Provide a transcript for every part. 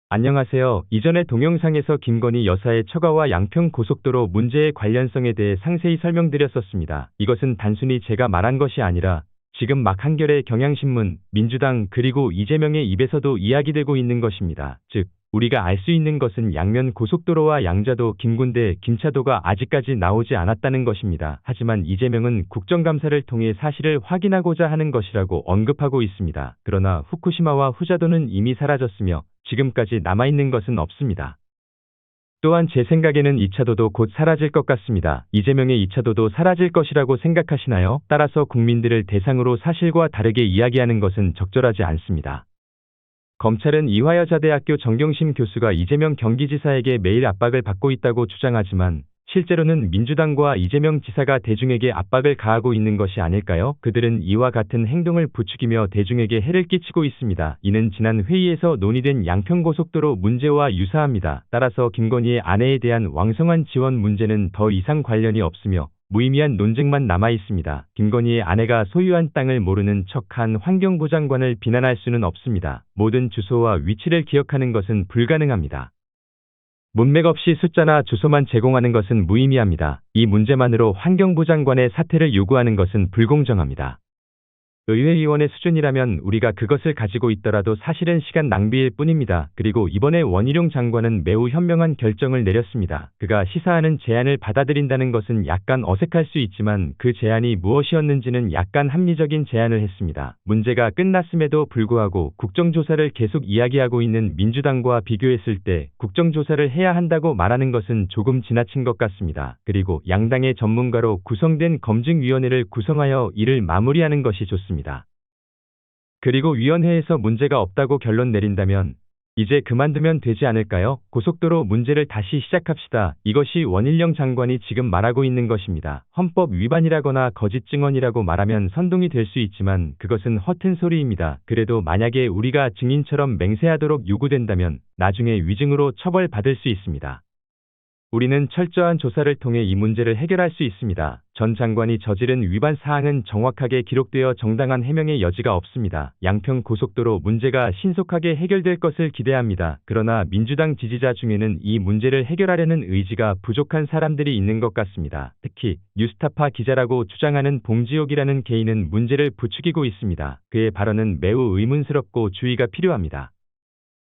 안녕하세요. 이전에 동영상에서 김건희 여사의 처가와 양평 고속도로 문제의 관련성에 대해 상세히 설명드렸었습니다. 이것은 단순히 제가 말한 것이 아니라 지금 막 한겨레, 경향신문, 민주당 그리고 이재명의 입에서도 이야기되고 있는 것입니다. 즉, 우리가 알 수 있는 것은 양면 고속도로와 양자도, 김군대, 김차도가 아직까지 나오지 않았다는 것입니다. 하지만 이재명은 국정감사를 통해 사실을 확인하고자 하는 것이라고 언급하고 있습니다. 그러나 후쿠시마와 후자도는 이미 사라졌으며 지금까지 남아있는 것은 없습니다. 또한 제 생각에는 2차도도 곧 사라질 것 같습니다. 이재명의 2차도도 사라질 것이라고 생각하시나요? 따라서 국민들을 대상으로 사실과 다르게 이야기하는 것은 적절하지 않습니다. 검찰은 이화여자대학교 정경심 교수가 이재명 경기지사에게 매일 압박을 받고 있다고 주장하지만 실제로는 민주당과 이재명 지사가 대중에게 압박을 가하고 있는 것이 아닐까요? 그들은 이와 같은 행동을 부추기며 대중에게 해를 끼치고 있습니다. 이는 지난 회의에서 논의된 양평고속도로 문제와 유사합니다. 따라서 김건희의 아내에 대한 왕성한 지원 문제는 더 이상 관련이 없으며 무의미한 논쟁만 남아 있습니다. 김건희의 아내가 소유한 땅을 모르는 척한 환경부 장관을 비난할 수는 없습니다. 모든 주소와 위치를 기억하는 것은 불가능합니다. 문맥 없이 숫자나 주소만 제공하는 것은 무의미합니다. 이 문제만으로 환경부 장관의 사퇴를 요구하는 것은 불공정합니다. 의회의원의 수준이라면 우리가 그것을 가지고 있더라도 사실은 시간 낭비일 뿐입니다. 그리고 이번에 원희룡 장관은 매우 현명한 결정을 내렸습니다. 그가 시사하는 제안을 받아들인다는 것은 약간 어색할 수 있지만 그 제안이 무엇이었는지는 약간 합리적인 제안을 했습니다. 문제가 끝났음에도 불구하고 국정조사를 계속 이야기하고 있는 민주당과 비교했을 때 국정조사를 해야 한다고 말하는 것은 조금 지나친 것 같습니다. 그리고 양당의 전문가로 구성된 검증위원회를 구성하여 이를 마무리하는 것이 좋습니다. 그리고 위원회에서 문제가 없다고 결론 내린다면 이제 그만두면 되지 않을까요? 고속도로 문제를 다시 시작합시다. 이것이 원희룡 장관이 지금 말하고 있는 것입니다. 헌법 위반이라거나 거짓 증언이라고 말하면 선동이 될 수 있지만 그것은 허튼 소리입니다. 그래도 만약에 우리가 증인처럼 맹세하도록 요구된다면 나중에 위증으로 처벌받을 수 있습니다. 우리는 철저한 조사를 통해 이 문제를 해결할 수 있습니다. 전 장관이 저지른 위반 사항은 정확하게 기록되어 정당한 해명의 여지가 없습니다. 양평 고속도로 문제가 신속하게 해결될 것을 기대합니다. 그러나 민주당 지지자 중에는 이 문제를 해결하려는 의지가 부족한 사람들이 있는 것 같습니다. 특히 뉴스타파 기자라고 주장하는 봉지옥이라는 개인은 문제를 부추기고 있습니다. 그의 발언은 매우 의문스럽고 주의가 필요합니다.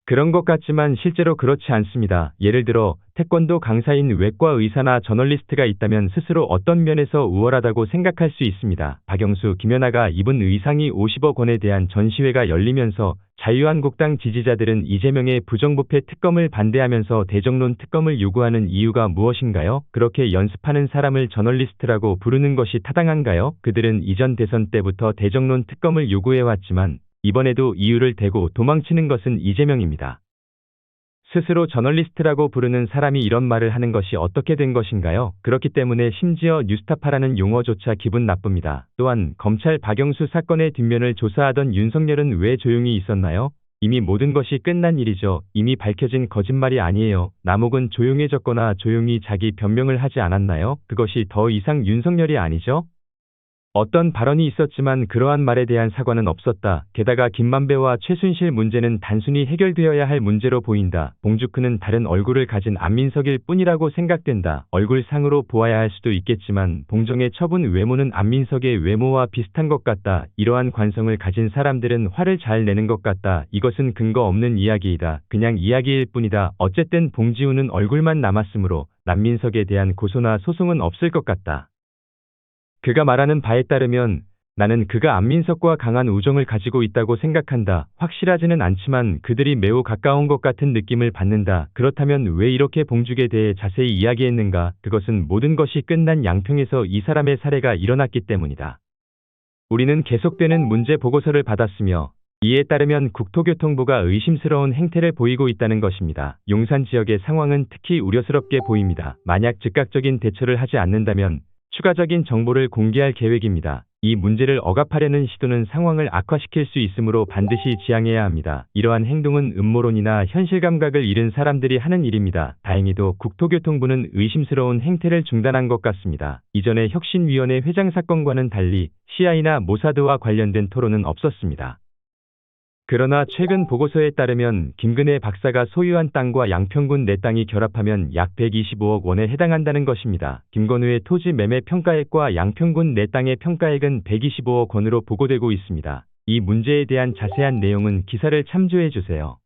그런 것 같지만 실제로 그렇지 않습니다. 예를 들어 태권도 강사인 외과 의사나 저널리스트가 있다면 스스로 어떤 면에서 우월하다고 생각할 수 있습니다. 박영수, 김연아가 입은 의상이 50억 원에 대한 전시회가 열리면서 자유한국당 지지자들은 이재명의 부정부패 특검을 반대하면서 대정론 특검을 요구하는 이유가 무엇인가요? 그렇게 연습하는 사람을 저널리스트라고 부르는 것이 타당한가요? 그들은 이전 대선 때부터 대정론 특검을 요구해왔지만 이번에도 이유를 대고 도망치는 것은 이재명입니다. 스스로 저널리스트라고 부르는 사람이 이런 말을 하는 것이 어떻게 된 것인가요? 그렇기 때문에 심지어 뉴스타파라는 용어조차 기분 나쁩니다. 또한 검찰 박영수 사건의 뒷면을 조사하던 윤석열은 왜 조용히 있었나요? 이미 모든 것이 끝난 일이죠. 이미 밝혀진 거짓말이 아니에요. 남욱은 조용해졌거나 조용히 자기 변명을 하지 않았나요? 그것이 더 이상 윤석열이 아니죠? 어떤 발언이 있었지만 그러한 말에 대한 사과는 없었다. 게다가 김만배와 최순실 문제는 단순히 해결되어야 할 문제로 보인다. 봉주크는 다른 얼굴을 가진 안민석일 뿐이라고 생각된다. 얼굴상으로 보아야 할 수도 있겠지만 봉정의 처분 외모는 안민석의 외모와 비슷한 것 같다. 이러한 관성을 가진 사람들은 화를 잘 내는 것 같다. 이것은 근거 없는 이야기이다. 그냥 이야기일 뿐이다. 어쨌든 봉지우는 얼굴만 남았으므로 남민석에 대한 고소나 소송은 없을 것 같다. 그가 말하는 바에 따르면 나는 그가 안민석과 강한 우정을 가지고 있다고 생각한다. 확실하지는 않지만 그들이 매우 가까운 것 같은 느낌을 받는다. 그렇다면 왜 이렇게 봉죽에 대해 자세히 이야기했는가? 그것은 모든 것이 끝난 양평에서 이 사람의 살해가 일어났기 때문이다. 우리는 계속되는 문제 보고서를 받았으며 이에 따르면 국토교통부가 의심스러운 행태를 보이고 있다는 것입니다. 용산 지역의 상황은 특히 우려스럽게 보입니다. 만약 즉각적인 대처를 하지 않는다면 추가적인 정보를 공개할 계획입니다. 이 문제를 억압하려는 시도는 상황을 악화시킬 수 있으므로 반드시 지양해야 합니다. 이러한 행동은 음모론이나 현실 감각을 잃은 사람들이 하는 일입니다. 다행히도 국토교통부는 의심스러운 행태를 중단한 것 같습니다. 이전의 혁신위원회 회장 사건과는 달리 CIA나 모사드와 관련된 토론은 없었습니다. 그러나 최근 보고서에 따르면 김근혜 박사가 소유한 땅과 양평군 내 땅이 결합하면 약 125억 원에 해당한다는 것입니다. 김건우의 토지 매매 평가액과 양평군 내 땅의 평가액은 125억 원으로 보고되고 있습니다. 이 문제에 대한 자세한 내용은 기사를 참조해 주세요.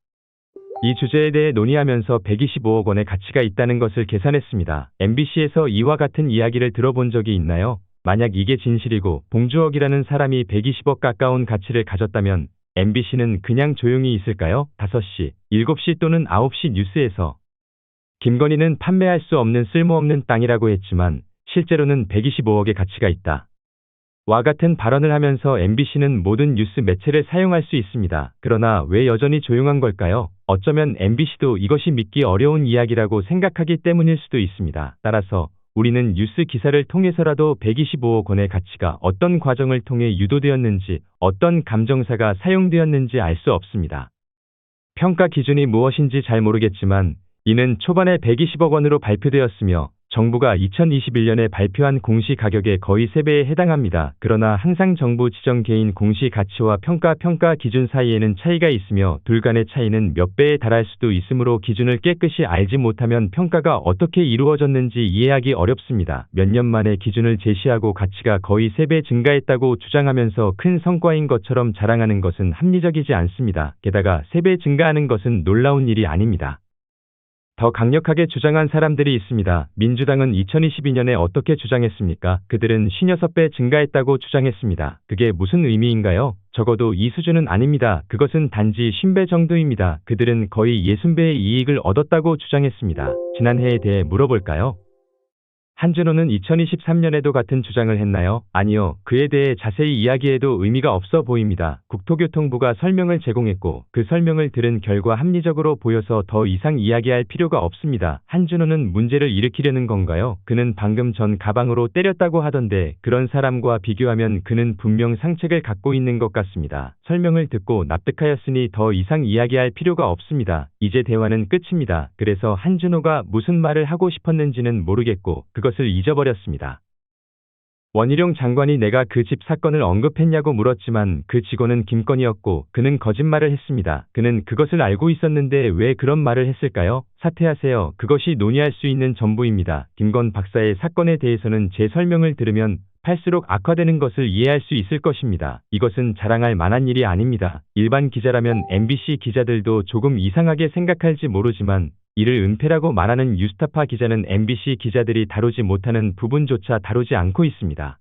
이 주제에 대해 논의하면서 125억 원의 가치가 있다는 것을 계산했습니다. MBC에서 이와 같은 이야기를 들어본 적이 있나요? 만약 이게 진실이고 봉주억이라는 사람이 120억 가까운 가치를 가졌다면 MBC는 그냥 조용히 있을까요? 5시, 7시 또는 9시 뉴스에서 김건희는 판매할 수 없는 쓸모없는 땅이라고 했지만 실제로는 125억의 가치가 있다. 와 같은 발언을 하면서 MBC는 모든 뉴스 매체를 사용할 수 있습니다. 그러나 왜 여전히 조용한 걸까요? 어쩌면 MBC도 이것이 믿기 어려운 이야기라고 생각하기 때문일 수도 있습니다. 따라서 우리는 뉴스 기사를 통해서라도 125억 원의 가치가 어떤 과정을 통해 유도되었는지, 어떤 감정사가 사용되었는지 알 수 없습니다. 평가 기준이 무엇인지 잘 모르겠지만 이는 초반에 120억 원으로 발표되었으며 정부가 2021년에 발표한 공시가격의 거의 3배에 해당합니다. 그러나 항상 정부 지정 개인 공시가치와 평가 기준 사이에는 차이가 있으며 둘 간의 차이는 몇 배에 달할 수도 있으므로 기준을 깨끗이 알지 못하면 평가가 어떻게 이루어졌는지 이해하기 어렵습니다. 몇 년 만에 기준을 제시하고 가치가 거의 3배 증가했다고 주장하면서 큰 성과인 것처럼 자랑하는 것은 합리적이지 않습니다. 게다가 3배 증가하는 것은 놀라운 일이 아닙니다. 더 강력하게 주장한 사람들이 있습니다. 민주당은 2022년에 어떻게 주장했습니까? 그들은 56배 증가했다고 주장했습니다. 그게 무슨 의미인가요? 적어도 이 수준은 아닙니다. 그것은 단지 50배 정도입니다. 그들은 거의 60배의 이익을 얻었다고 주장했습니다. 지난해에 대해 물어볼까요? 한준호는 2023년에도 같은 주장을 했나요? 아니요. 그에 대해 자세히 이야기해도 의미가 없어 보입니다. 국토교통부가 설명을 제공했고 그 설명을 들은 결과 합리적으로 보여서 더 이상 이야기할 필요가 없습니다. 한준호는 문제를 일으키려는 건가요? 그는 방금 전 가방으로 때렸다고 하던데 그런 사람과 비교하면 그는 분명 상책을 갖고 있는 것 같습니다. 설명을 듣고 납득하였으니 더 이상 이야기할 필요가 없습니다. 이제 대화는 끝입니다. 그래서 한준호가 무슨 말을 하고 싶었는지는 모르겠고 그것을 잊어버렸습니다. 원희룡 장관이 내가 그 집 사건을 언급했냐고 물었지만 그 직원은 김건희였고 그는 거짓말을 했습니다. 그는 그것을 알고 있었는데 왜 그런 말을 했을까요? 사퇴하세요. 그것이 논의할 수 있는 전부입니다. 김건 박사의 사건에 대해서는 제 설명을 들으면 할수록 악화되는 것을 이해할 수 있을 것입니다. 이것은 자랑할 만한 일이 아닙니다. 일반 기자라면 MBC 기자들도 조금 이상하게 생각할지 모르지만 이를 은폐라고 말하는 뉴스타파 기자는 MBC 기자들이 다루지 못하는 부분조차 다루지 않고 있습니다.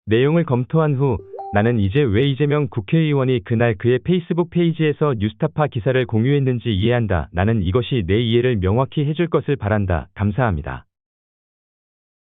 내용을 검토한 후 나는 이제 왜 이재명 국회의원이 그날 그의 페이스북 페이지에서 뉴스타파 기사를 공유했는지 이해한다. 나는 이것이 내 이해를 명확히 해줄 것을 바란다. 감사합니다.